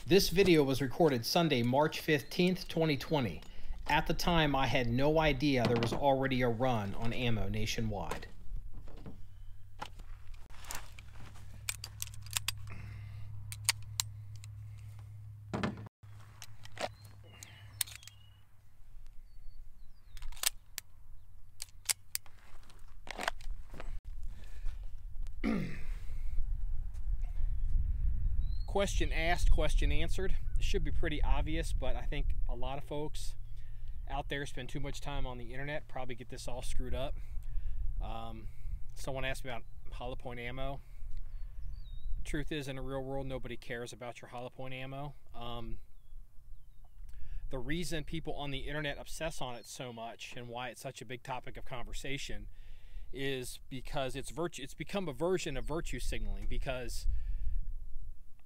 This video was recorded Sunday, March 15th, 2020. At the time, I had no idea there was already a run on ammo nationwide. Question asked, question answered. It should be pretty obvious, but I think a lot of folks out there spend too much time on the internet, probably get this all screwed up. Someone asked me about hollow point ammo. Truth is, in the real world, nobody cares about your hollow point ammo. The reason people on the internet obsess on it so much and why it's such a big topic of conversation is because it's become a version of virtue signaling, because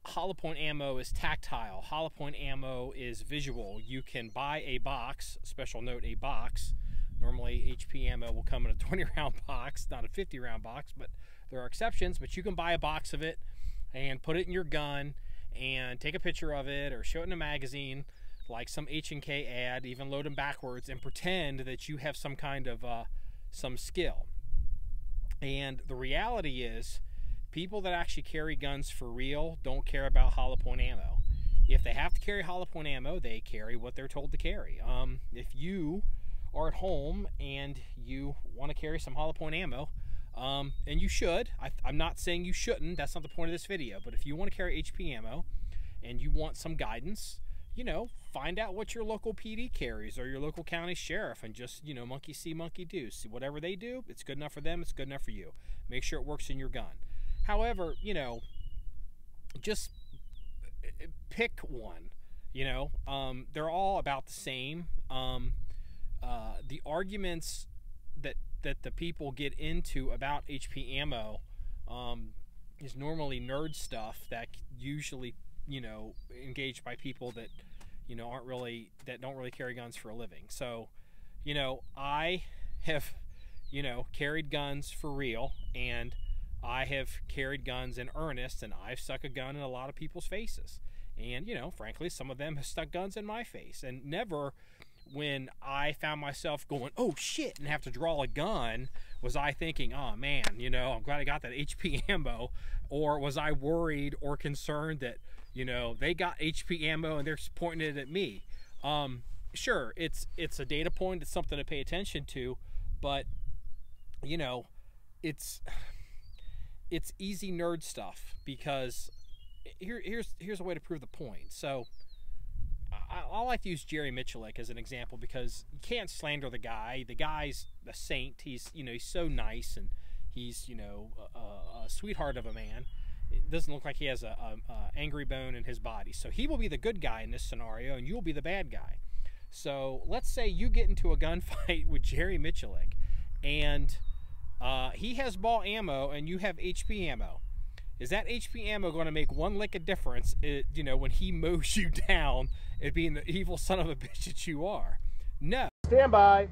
hollow point ammo is tactile. Hollow point ammo is visual. You can buy a box, special note, a box. Normally HP ammo will come in a 20 round box, not a 50 round box, but there are exceptions. But you can buy a box of it and put it in your gun and take a picture of it or show it in a magazine like some H&K ad, even load them backwards and pretend that you have some kind of some skill. And the reality is, people that actually carry guns for real don't care about hollow point ammo. If they have to carry hollow point ammo, they carry what they're told to carry. If you are at home and you want to carry some hollow point ammo, and you should, I'm not saying you shouldn't, that's not the point of this video, but if you want to carry HP ammo and you want some guidance, you know, find out what your local PD carries or your local county sheriff and just, you know, monkey see, monkey do. See, whatever they do, it's good enough for them, it's good enough for you. Make sure it works in your gun. However, you know, just pick one. You know, they're all about the same. The arguments that the people get into about HP ammo is normally nerd stuff that usually, you know, engaged by people that, you know, don't really carry guns for a living. So, you know, I have, you know, carried guns for real, and I have carried guns in earnest, and I've stuck a gun in a lot of people's faces. And, you know, frankly, some of them have stuck guns in my face. And never, when I found myself going, oh shit, and have to draw a gun, was I thinking, oh man, you know, I'm glad I got that HP ammo. Or was I worried or concerned that, you know, they got HP ammo and they're pointing it at me. Sure, it's a data point, it's something to pay attention to, but, you know, it's easy nerd stuff, because here's a way to prove the point. So I like to use Jerry Miculek as an example, because you can't slander the guy. The guy's a saint. He's, you know, he's so nice, and he's, you know, a sweetheart of a man. It doesn't look like he has a angry bone in his body. So he will be the good guy in this scenario, and you'll be the bad guy. So let's say you get into a gunfight with Jerry Miculek, and he has ball ammo and you have HP ammo. Is that HP ammo going to make one lick of difference, you know, when he mows you down at being the evil son of a bitch that you are? No. Stand by.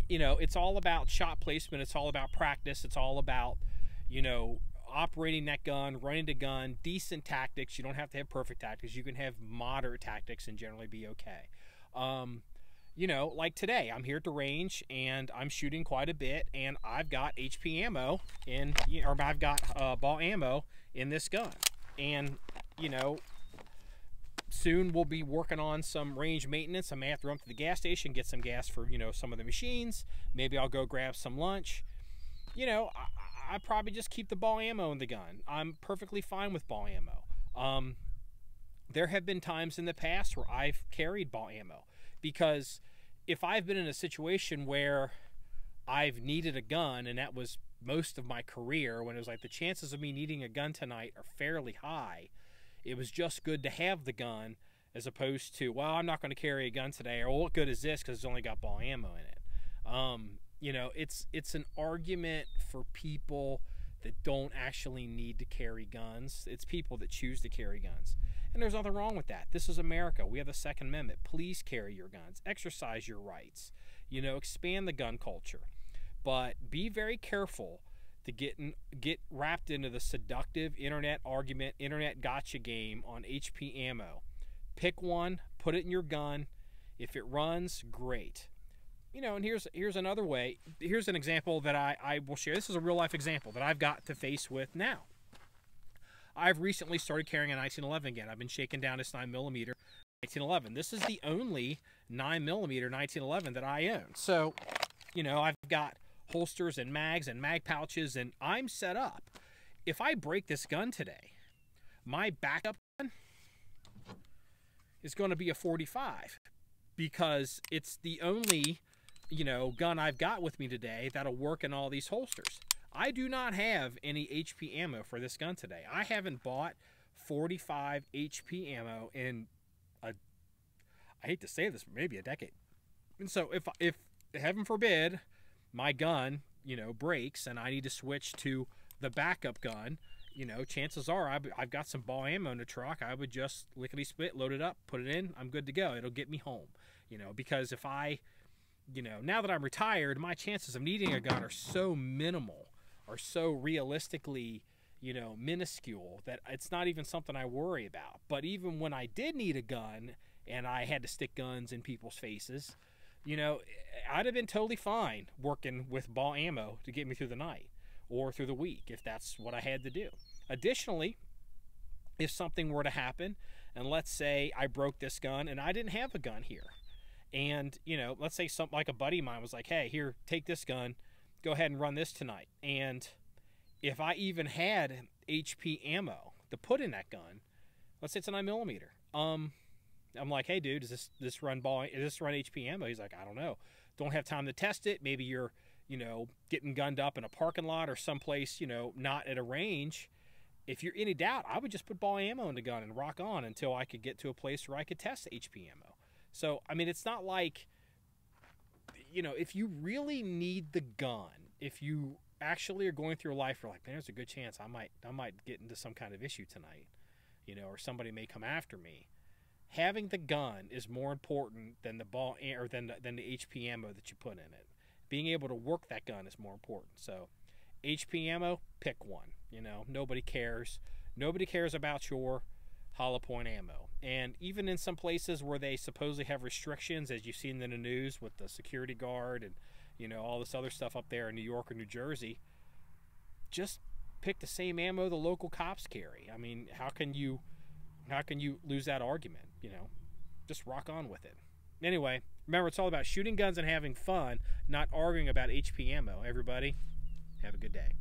You know, it's all about shot placement. It's all about practice. It's all about, you know, operating that gun, running the gun, decent tactics. You don't have to have perfect tactics. You can have moderate tactics and generally be okay. You know, like today, I'm here at the range and I'm shooting quite a bit, and I've got HP ammo in, or I've got ball ammo in this gun. And, you know, soon we'll be working on some range maintenance. I may have to run to the gas station, get some gas for, you know, some of the machines. Maybe I'll go grab some lunch. You know, I probably just keep the ball ammo in the gun. I'm perfectly fine with ball ammo. There have been times in the past where I've carried ball ammo, because if I've been in a situation where I've needed a gun, and that was most of my career, when it was like the chances of me needing a gun tonight are fairly high, it was just good to have the gun, as opposed to, well, I'm not going to carry a gun today, or well, what good is this because it's only got ball ammo in it. You know, it's an argument for people that don't actually need to carry guns. It's people that choose to carry guns. And there's nothing wrong with that. This is America. We have the Second Amendment. Please carry your guns. Exercise your rights. You know, expand the gun culture. But be very careful to get wrapped into the seductive internet argument, internet gotcha game on HP ammo. Pick one, put it in your gun. If it runs, great. You know, and here's another way. Here's an example that I will share. This is a real life example that I've got to face with now. I've recently started carrying a 1911 again. I've been shaking down this 9mm 1911. This is the only 9mm 1911 that I own. So, you know, I've got holsters and mag pouches, and I'm set up. If I break this gun today, my backup gun is going to be a 45 because it's the only, you know, gun I've got with me today that'll work in all these holsters. I do not have any HP ammo for this gun today. I haven't bought 45 HP ammo in I hate to say this, maybe a decade. And so if heaven forbid my gun, you know, breaks and I need to switch to the backup gun, you know, chances are I've got some ball ammo in the truck. I would just lickety-split, load it up, put it in, I'm good to go. It'll get me home, you know, because if I, you know, now that I'm retired, my chances of needing a gun are so minimal, are so realistically, you know, minuscule that it's not even something I worry about. But even when I did need a gun and I had to stick guns in people's faces, you know, I'd have been totally fine working with ball ammo to get me through the night or through the week if that's what I had to do. Additionally, if something were to happen, and let's say I broke this gun and I didn't have a gun here, and, you know, let's say something like a buddy of mine was like, hey, here, take this gun, go ahead and run this tonight. And if I even had HP ammo to put in that gun, let's say it's a 9mm, I'm like, hey, dude, does this run HP ammo? He's like, I don't know. Don't have time to test it. Maybe you're, you know, getting gunned up in a parking lot or someplace, you know, not at a range. If you're in any doubt, I would just put ball ammo in the gun and rock on until I could get to a place where I could test HP ammo. So, I mean, it's not like, you know, if you really need the gun, if you actually are going through life, you're like, man, there's a good chance I might get into some kind of issue tonight, you know, or somebody may come after me. Having the gun is more important than the ball or than the HP ammo that you put in it. Being able to work that gun is more important. So, HP ammo, pick one. You know, nobody cares. Nobody cares about your hollow point ammo. And even in some places where they supposedly have restrictions, as you've seen in the news with the security guard and, you know, all this other stuff up there in New York or New Jersey, just pick the same ammo the local cops carry. I mean, how can you lose that argument? You know, just rock on with it. Anyway, remember, it's all about shooting guns and having fun, not arguing about HP ammo. Everybody, have a good day.